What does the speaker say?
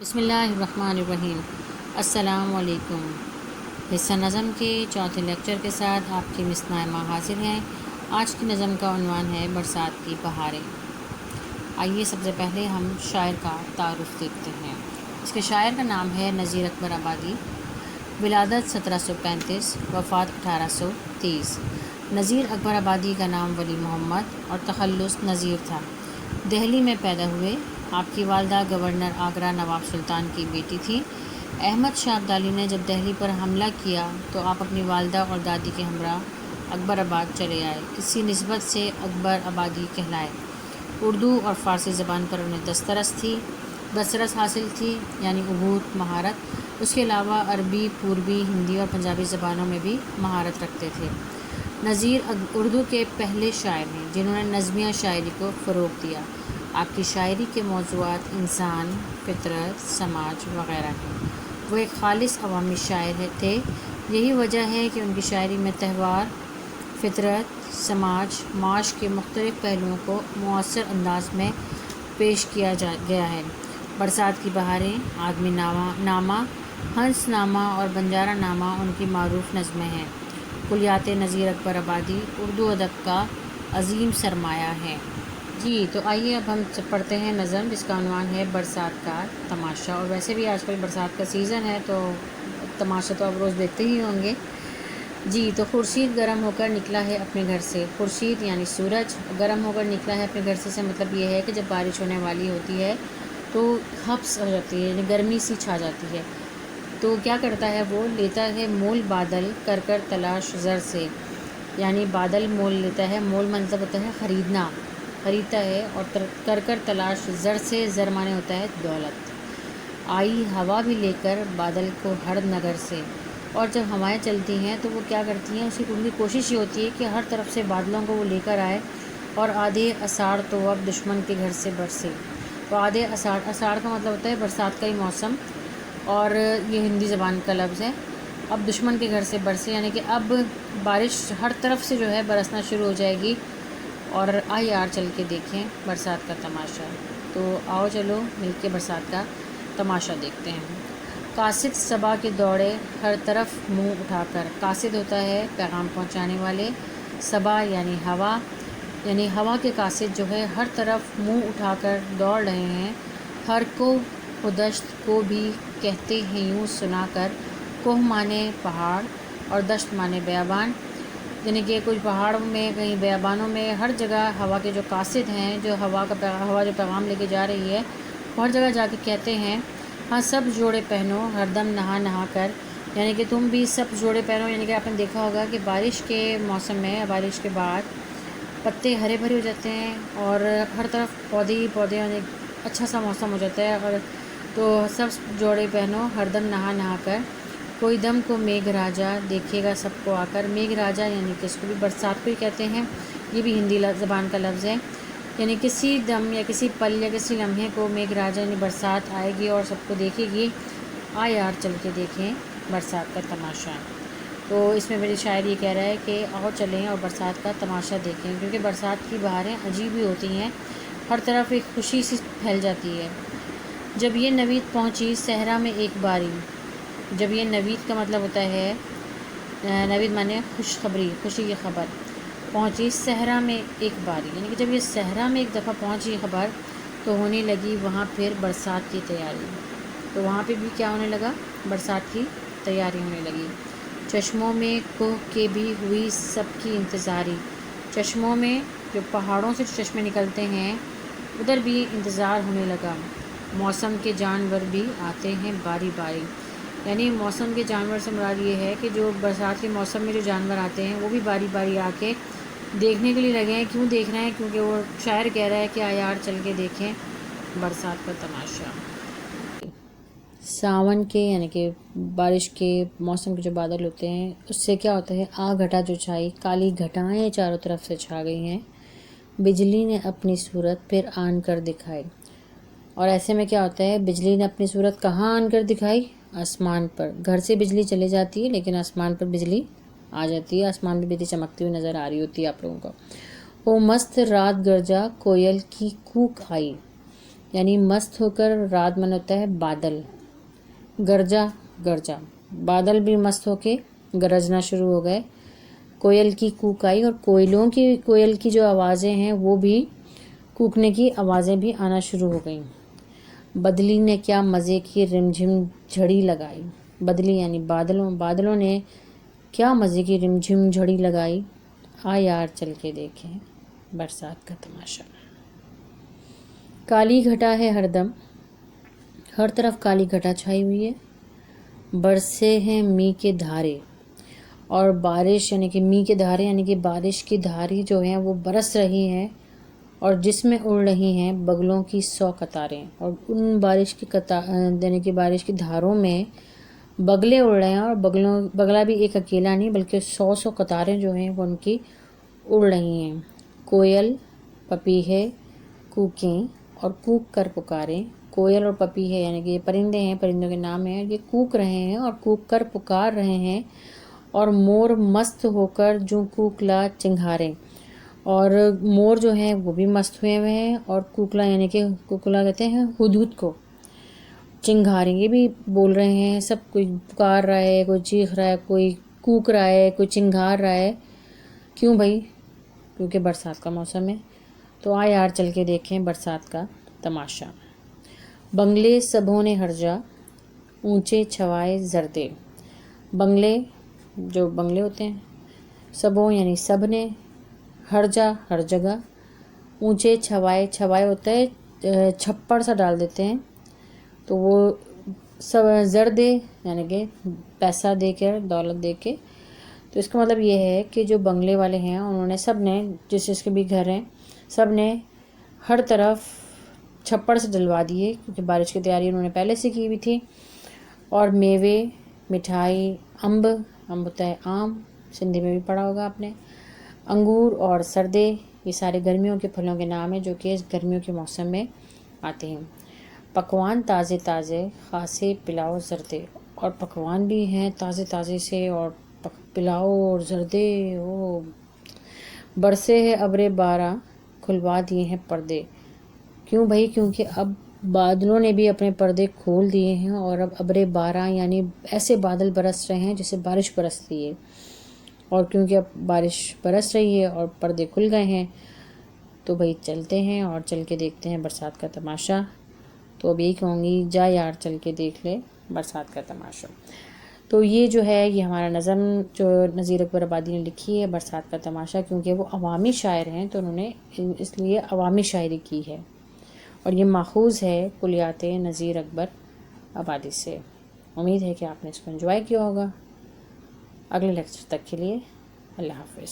بسم اللہ الرحمن الرحیم۔ السلام علیکم۔ حصہ نظم کے چوتھے لیکچر کے ساتھ آپ کی مس نائمہ حاضر ہیں۔ آج کی نظم کا عنوان ہے برسات کی بہاریں۔ آئیے سب سے پہلے ہم شاعر کا تعارف دیکھتے ہیں۔ اس کے شاعر کا نام ہے نذیر اکبر آبادی۔ ولادت 1735، وفات 1830۔ نذیر اکبر آبادی کا نام ولی محمد اور تخلص نذیر تھا۔ دہلی میں پیدا ہوئے۔ آپ کی والدہ گورنر آگرہ نواب سلطان کی بیٹی تھی۔ احمد شاہ ابدالی نے جب دہلی پر حملہ کیا تو آپ اپنی والدہ اور دادی کے ہمراہ اکبر آباد چلے آئے۔ اسی نسبت سے اکبر آبادی کہلائے۔ اردو اور فارسی زبان پر انہیں دسترس حاصل تھی، یعنی عبور، مہارت۔ اس کے علاوہ عربی، پوربی، ہندی اور پنجابی زبانوں میں بھی مہارت رکھتے تھے۔ نذیر اردو کے پہلے شاعر ہیں جنہوں نے نظمیہ شاعری کو فروغ دیا۔ آپ کی شاعری کے موضوعات انسان، فطرت، سماج وغیرہ ہیں۔ وہ ایک خالص عوامی شاعر تھے۔ یہی وجہ ہے کہ ان کی شاعری میں تہوار، فطرت، سماج، معاش کے مختلف پہلوؤں کو مؤثر انداز میں پیش کیا گیا ہے۔ برسات کی بہاریں، آدمی نامہ، ہنس نامہ اور بنجارہ نامہ ان کی معروف نظمیں ہیں۔ کلیات نذیر اکبر آبادی اردو ادب کا عظیم سرمایہ ہے۔ جی تو آئیے اب ہم پڑھتے ہیں نظم جس کا عنوان ہے برسات کا تماشا۔ اور ویسے بھی آج کل برسات کا سیزن ہے تو تماشا تو آپ روز دیکھتے ہی ہوں گے۔ جی تو خورشید گرم ہو کر نکلا ہے اپنے گھر سے۔ خورشید یعنی سورج گرم ہو کر نکلا ہے اپنے گھر سے مطلب یہ ہے کہ جب بارش ہونے والی ہوتی ہے تو ہبس ہو جاتی ہے، یعنی گرمی سی چھا جاتی ہے۔ تو کیا کرتا ہے، وہ لیتا ہے مول بادل کر تلاش زر سے، یعنی بادل مول لیتا ہے۔ مول مطلب ہوتا ہے خریدتا ہے، اور کر تلاش زر سے، زر مانے ہوتا ہے دولت۔ آئی ہوا بھی لے کر بادل کو ہر نگر سے۔ اور جب ہوائیں چلتی ہیں تو وہ کیا کرتی ہیں، ان کی کوشش یہ ہوتی ہے کہ ہر طرف سے بادلوں کو وہ لے کر آئے، اور آدھے اساڑ تو اب دشمن کے گھر سے برسے۔ تو آدھے اساڑ کا مطلب ہوتا ہے برسات کا ہی موسم، اور یہ ہندی زبان کا لفظ ہے۔ اب دشمن کے گھر سے برسے، یعنی کہ اب بارش ہر طرف سے جو ہے برسنا شروع ہو جائے گی۔ اور آئیے یار چل کے دیکھیں برسات کا تماشا۔ تو آؤ چلو مل کے برسات کا تماشا دیکھتے ہیں۔ قاصد صبا کے دوڑے ہر طرف منہ اٹھا کر۔ قاصد ہوتا ہے پیغام پہنچانے والے، صبا یعنی ہوا کے قاصد جو ہے ہر طرف منہ اٹھا کر دوڑ رہے ہیں۔ ہر کو دشت کو بھی کہتے ہیں یوں سنا کر۔ کوہ مانے پہاڑ اور دشت مانے بیابان، یعنی کہ کچھ پہاڑوں میں، کہیں بیابانوں میں، ہر جگہ ہوا کے جو قاصد ہیں، جو ہوا جو پیغام لے کے جا رہی ہے، ہر جگہ جا کے کہتے ہیں ہاں سب جوڑے پہنو ہر دم نہا کر، یعنی کہ تم بھی سب جوڑے پہنو۔ یعنی کہ آپ نے دیکھا ہوگا کہ بارش کے موسم میں، بارش کے بعد پتے ہرے بھرے ہو جاتے ہیں اور ہر طرف پودے ہی پودے، یعنی اچھا سا موسم ہو جاتا ہے۔ اور تو سب جوڑے پہنو ہر دم نہا کر، کوئی دم کو میگھ راجا دیکھے گا سب کو آ کر۔ میگھ راجا یعنی کہ اس کو بھی برسات کو ہی کہتے ہیں، یہ بھی ہندی زبان کا لفظ ہے۔ یعنی کسی دم یا کسی پل یا کسی لمحے کو میگھ راجا یعنی برسات آئے گی اور سب کو دیکھے گی۔ آئے یار چل کے دیکھیں برسات کا تماشا۔ تو اس میں میری شاعر یہ کہہ رہا ہے کہ آؤ چلیں اور برسات کا تماشا دیکھیں، کیونکہ برسات کی بہاریں عجیب ہی ہوتی ہیں، ہر طرف ایک خوشی سی پھیل جاتی ہے۔ جب یہ نوید پہنچی صحرا میں ایک باری۔ جب یہ نوید کا مطلب ہوتا ہے، نوید مانے خوشخبری، خوشی کی خبر۔ پہنچی صحرا میں ایک باری، یعنی کہ جب یہ صحرا میں ایک دفعہ پہنچی خبر تو ہونے لگی وہاں پھر برسات کی تیاری۔ تو وہاں پہ بھی کیا ہونے لگا، برسات کی تیاری ہونے لگی۔ چشموں میں کوہ کے بھی ہوئی سب کی انتظاری۔ چشموں میں، جو پہاڑوں سے چشمے نکلتے ہیں، ادھر بھی انتظار ہونے لگا۔ موسم کے جانور بھی آتے ہیں باری باری، یعنی موسم کے جانور سے مراد یہ ہے کہ جو برسات کے موسم میں جو جانور آتے ہیں وہ بھی باری باری آ کے دیکھنے کے لیے لگے ہیں۔ کیوں دیکھ رہے ہیں، کیونکہ وہ شاعر کہہ رہا ہے کہ یار چل کے دیکھیں برسات کا تماشا۔ ساون کے یعنی کہ بارش کے موسم کے جو بادل ہوتے ہیں اس سے کیا ہوتا ہے، گھٹا جو چھائی، کالی گھٹائیں چاروں طرف سے چھا گئی ہیں، بجلی نے اپنی صورت پھر آن کر دکھائی۔ اور ایسے میں کیا ہوتا ہے، بجلی نے اپنی صورت کہاں آن کر دکھائی، آسمان پر۔ گھر سے بجلی چلی جاتی ہے لیکن آسمان پر بجلی آ جاتی ہے، آسمان میں بجلی چمکتی ہوئی نظر آ رہی ہوتی ہے آپ لوگوں کو۔ او مست رات گرجا کوئل کی کوک آئی، یعنی مست ہو کر رات من ہوتا ہے بادل. گرجا گرجا بادل بھی مست ہو کے گرجنا شروع ہو گئے. کوئل کی کوک آئی اور کوئل کی جو آوازیں ہیں وہ بھی کوکنے کی آوازیں بھی آنا شروع ہو گئیں. بدلی نے کیا مزے کی رمجھم جھڑی لگائی. بدلی یعنی بادلوں نے کیا مزے کی رمجھم جھڑی لگائی. آ یار چل کے دیکھیں برسات کا تماشا. کالی گھٹا ہے ہر دم، ہر طرف کالی گھٹا چھائی ہوئی ہے. برسے ہیں می کے دھارے، اور بارش یعنی کہ می کے دھارے یعنی کہ بارش کی دھاری جو ہیں وہ برس رہی ہیں، اور جس میں اڑ رہی ہیں بگلوں کی 100 قطاریں. اور ان بارش کی یعنی کہ بارش کی دھاروں میں بگلے اڑ رہے ہیں، اور بگلا بھی ایک اکیلا نہیں بلکہ 100 قطاریں جو ہیں وہ ان کی اڑ رہی ہیں. کوئل پپیہے کوکیں اور کوک کر پکاریں. کوئل اور پپیہے یعنی کہ یہ پرندے ہیں، پرندوں کے نام ہیں. یہ کوک رہے ہیں اور کوک کر پکار رہے ہیں. اور مور مست ہو کر جو کوکلا چنگھاریں. اور مور جو ہیں وہ بھی مست ہوئے ہوئے ہیں، اور کوکلا یعنی کہ کوکلا کہتے ہیں ہدہد کو، چنگھاریں یہ بھی بول رہے ہیں. سب کوئی پکار رہا ہے، کوئی چیخ رہا ہے، کوئی کوک رہا ہے، کوئی چنگھار رہا ہے. کیوں بھائی؟ کیونکہ برسات کا موسم ہے. تو آ یار چل کے دیکھیں برسات کا تماشا. بنگلے سبھوں نے ہر جا اونچے چھوائے زردے. بنگلے جو بنگلے ہوتے ہیں، سبھوں یعنی سب نے، ہر جا ہر جگہ، اونچے چھوائے ہوتا ہے چھپڑ سا ڈال دیتے ہیں تو وہ سب زردے یعنی کہ پیسہ دے کر، دولت دے کے. تو اس کا مطلب یہ ہے کہ جو بنگلے والے ہیں انہوں نے سب نے، جس کے بھی گھر ہیں، سب نے ہر طرف چھپڑ سے ڈلوا دیے کیونکہ بارش کی تیاری انہوں نے پہلے سے کی ہوئی تھی. اور میوے، مٹھائی، امب ہوتا ہے آم، سندھی میں بھی پڑھا ہوگا آپ نے، انگور اور سردے، یہ سارے گرمیوں کے پھلوں کے نام ہیں جو کہ گرمیوں کے موسم میں آتے ہیں. پکوان تازے تازے خاصے پلاؤ زردے. اور پکوان بھی ہیں تازے تازے سے، اور پلاؤ اور زردے. برسے ہے ابرے بارہ کھلوا دیے ہیں پردے. کیوں بھائی؟ کیونکہ اب بادلوں نے بھی اپنے پردے کھول دیے ہیں، اور اب ابرے بارہ یعنی ایسے بادل برس رہے ہیں جیسے بارش برستی ہے. اور کیونکہ اب بارش برس رہی ہے اور پردے کھل گئے ہیں تو بھائی چلتے ہیں اور چل کے دیکھتے ہیں برسات کا تماشا. تو اب یہی کہوں گی، جا یار چل کے دیکھ لے برسات کا تماشا. تو یہ جو ہے یہ ہمارا نظم جو نذیر اکبر آبادی نے لکھی ہے، برسات کا تماشا، کیونکہ وہ عوامی شاعر ہیں تو انہوں نے اس لیے عوامی شاعری کی ہے. اور یہ ماخوذ ہے کلیات نذیر اکبر آبادی سے. امید ہے کہ آپ نے اس کو انجوائے کیا ہوگا. اگلے لیکچر تک کے لیے اللہ حافظ.